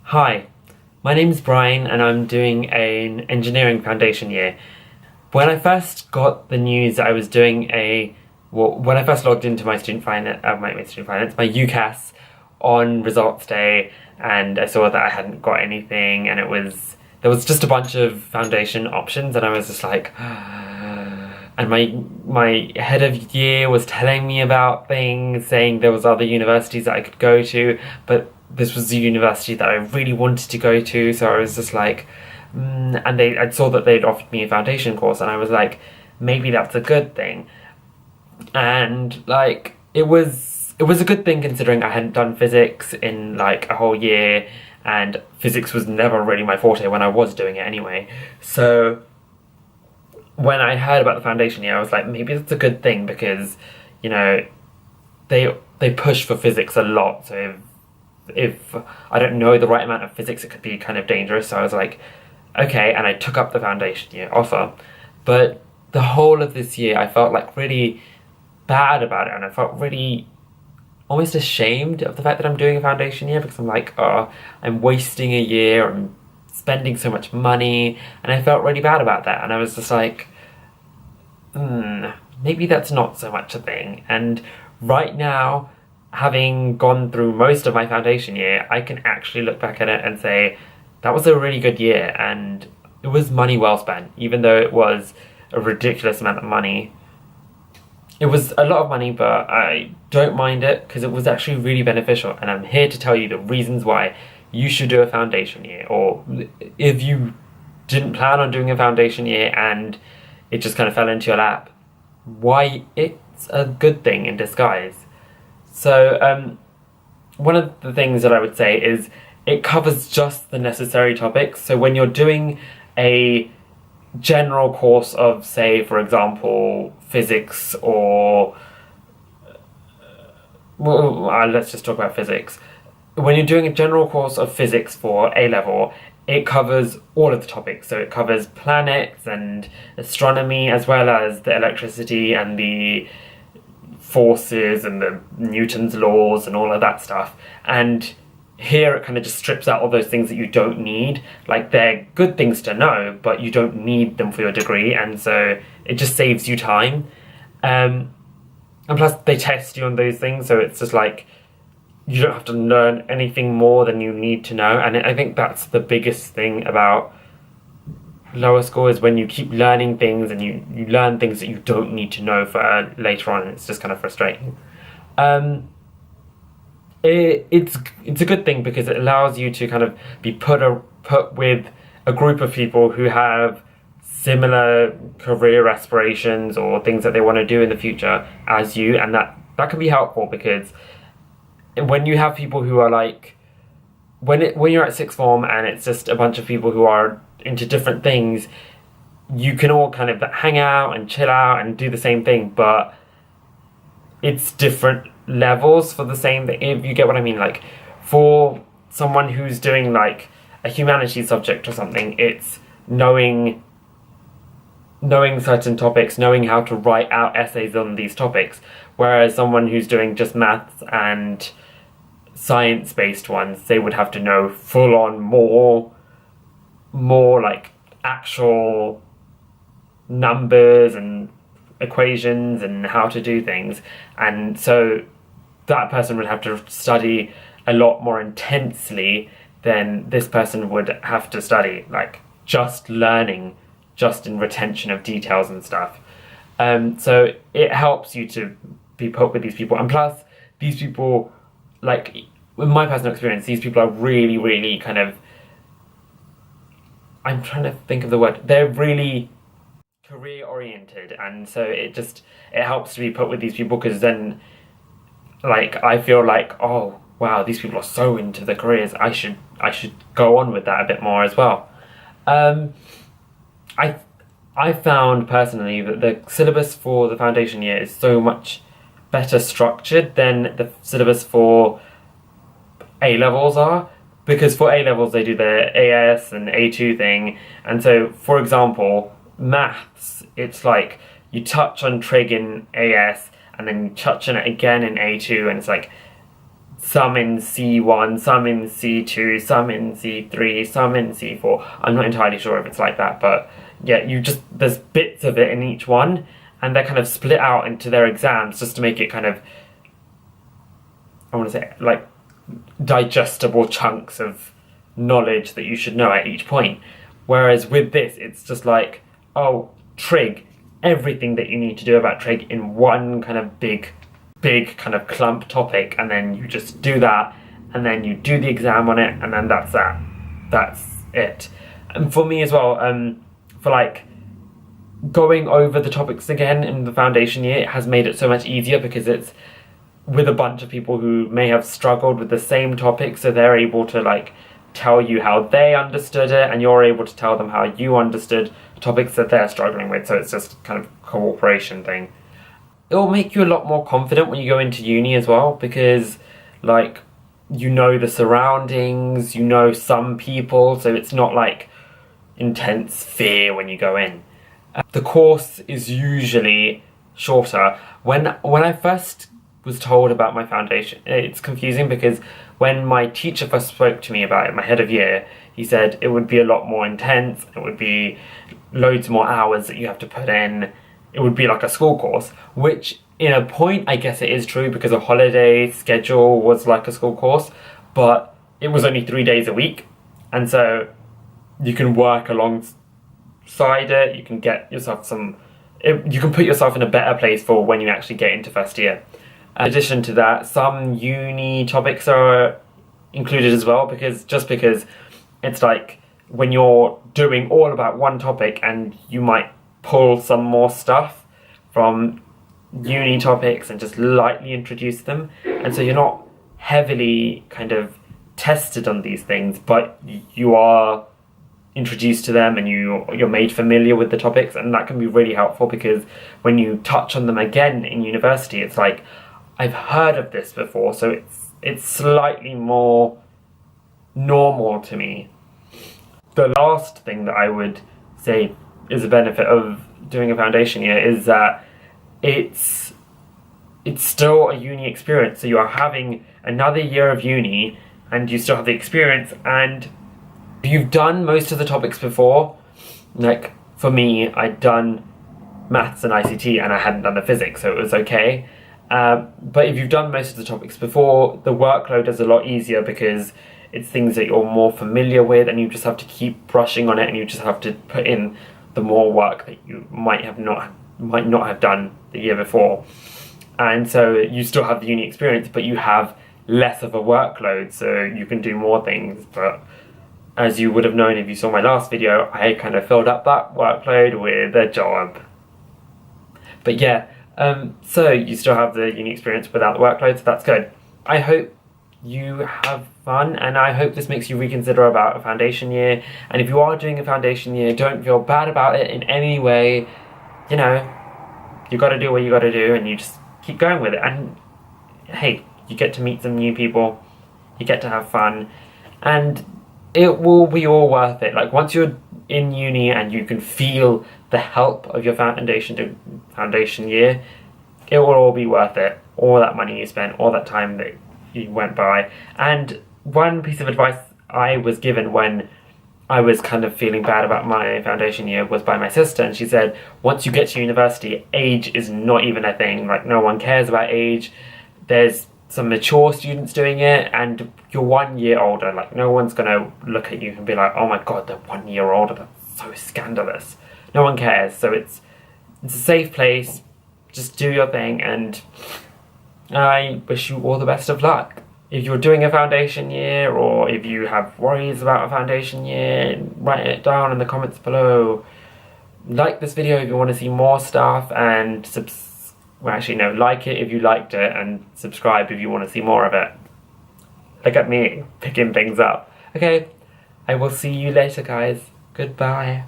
Hi, my name's Brian and I'm doing an engineering foundation year. When I first got the news that I was doing when I first logged into my my UCAS on results day, and I saw that I hadn't got anything, and there was just a bunch of foundation options, and I was just like, and my head of year was telling me about things, saying there was other universities that I could go to, but this was the university that I really wanted to go to, so I was just like, and I saw that they'd offered me a foundation course, and I was like, maybe that's a good thing. And like it was a good thing considering I hadn't done physics in like a whole year, and physics was never really my forte when I was doing it anyway. So when I heard about the foundation year, I was like, maybe that's a good thing because, you know, they push for physics a lot. So if I don't know the right amount of physics, it could be kind of dangerous. So I was like, okay, and I took up the foundation year offer. But the whole of this year, I felt like really bad about it, and I felt really almost ashamed of the fact that I'm doing a foundation year because I'm like, oh, I'm wasting a year, I'm spending so much money, and I felt really bad about that. And I was just like, maybe that's not so much a thing. And right now, having gone through most of my foundation year, I can actually look back at it and say, that was a really good year, and it was money well spent, even though it was a ridiculous amount of money. It was a lot of money, but I don't mind it because it was actually really beneficial, and I'm here to tell you the reasons why you should do a foundation year, or if you didn't plan on doing a foundation year and it just kind of fell into your lap, why it's a good thing in disguise. So one of the things that I would say is it covers just the necessary topics. So when you're doing a general course of, say, for example, physics or let's just talk about physics. When you're doing a general course of physics for A-level, it covers all of the topics. So it covers planets and astronomy, as well as the electricity and the forces and the Newton's laws and all of that stuff. And here it kind of just strips out all those things that you don't need. Like, they're good things to know, but you don't need them for your degree, and so it just saves you time. And plus they test you on those things, so it's just like you don't have to learn anything more than you need to know. And I think that's the biggest thing about lower school, is when you keep learning things and you learn things that you don't need to know for later on, and it's just kind of frustrating. It's a good thing because it allows you to kind of be put with a group of people who have similar career aspirations or things that they want to do in the future as you, and that can be helpful because when you have people who are like, when you're at sixth form and it's just a bunch of people who are into different things, you can all kind of hang out and chill out and do the same thing, but it's different levels for the same thing, if you get what I mean. Like, for someone who's doing like a humanities subject or something, it's knowing certain topics, knowing how to write out essays on these topics, whereas someone who's doing just maths and science-based ones, they would have to know full-on more like actual numbers and equations and how to do things. And so that person would have to study a lot more intensely than this person would have to study like just learning, just in retention of details and stuff. So it helps you to be put with these people, and plus these people, like, in my personal experience, these people are really, really kind of, I'm trying to think of the word, they're really career oriented, and so it helps to be put with these people, because then, like, I feel like, oh wow, these people are so into the careers, I should go on with that a bit more as well. I found personally that the syllabus for the foundation year is so much better structured than the syllabus for A-levels are, because for A-levels they do the AS and A2 thing, and so, for example, maths, it's like you touch on trig in AS and then you touch on it again in A2, and it's like some in C1, some in C2, some in C3, some in C4. I'm not entirely sure if it's like that, but yeah, there's bits of it in each one, and they're kind of split out into their exams just to make it kind of, I want to say, like, digestible chunks of knowledge that you should know at each point. Whereas with this, it's just like, oh, trig, everything that you need to do about trig in one kind of big kind of clump topic, and then you just do that, and then you do the exam on it, and then that's that. That's it. And for me as well, for like going over the topics again in the foundation year, it has made it so much easier because it's with a bunch of people who may have struggled with the same topic, so they're able to like tell you how they understood it, and you're able to tell them how you understood topics that they're struggling with. So it's just kind of a cooperation thing. It will make you a lot more confident when you go into uni as well, because like you know the surroundings, you know some people, so it's not like intense fear when you go in. The course is usually shorter. When I first was told about my foundation, it's confusing because when my teacher first spoke to me about it, my head of year, he said it would be a lot more intense, it would be loads more hours that you have to put in, it would be like a school course, which in a point I guess it is true because a holiday schedule was like a school course, but it was only 3 days a week, and so you can work alongside it, you can get yourself you can put yourself in a better place for when you actually get into first year. In addition to that, some uni topics are included as well, because it's like when you're doing all about one topic and you might pull some more stuff from uni topics and just lightly introduce them, and so you're not heavily kind of tested on these things, but you are introduced to them and you're made familiar with the topics, and that can be really helpful because when you touch on them again in university, it's like, I've heard of this before, so it's slightly more normal to me. The last thing that I would say is a benefit of doing a foundation year is that it's still a uni experience, so you are having another year of uni and you still have the experience, and you've done most of the topics before. Like for me, I'd done maths and ICT and I hadn't done the physics, so it was okay. But if you've done most of the topics before, the workload is a lot easier because it's things that you're more familiar with, and you just have to keep brushing on it, and you just have to put in the more work that you might not have done the year before. And so you still have the uni experience, but you have less of a workload, so you can do more things. But as you would have known if you saw my last video, I kind of filled up that workload with a job. But yeah, so you still have the uni experience without the workload, so that's good. I hope you have fun, and I hope this makes you reconsider about a foundation year. And if you are doing a foundation year, don't feel bad about it in any way. You know, you got to do what you got to do, and you just keep going with it. And hey, you get to meet some new people, you get to have fun, and it will be all worth it. Like once you're in uni and you can feel the help of your foundation year, it will all be worth it. All that money you spent, all that time that you went by. And one piece of advice I was given when I was kind of feeling bad about my foundation year was by my sister, and she said, once you get to university, age is not even a thing. Like no one cares about age. There's some mature students doing it, and you're 1 year older. Like no one's gonna look at you and be like, oh my god, they're 1 year older, that's so scandalous. No one cares. So it's a safe place. Just do your thing, and I wish you all the best of luck. If you're doing a foundation year, or if you have worries about a foundation year, write it down in the comments below. Like this video if you want to see more stuff, and like it if you liked it, and subscribe if you want to see more of it. Look at me picking things up. Okay, I will see you later, guys. Goodbye.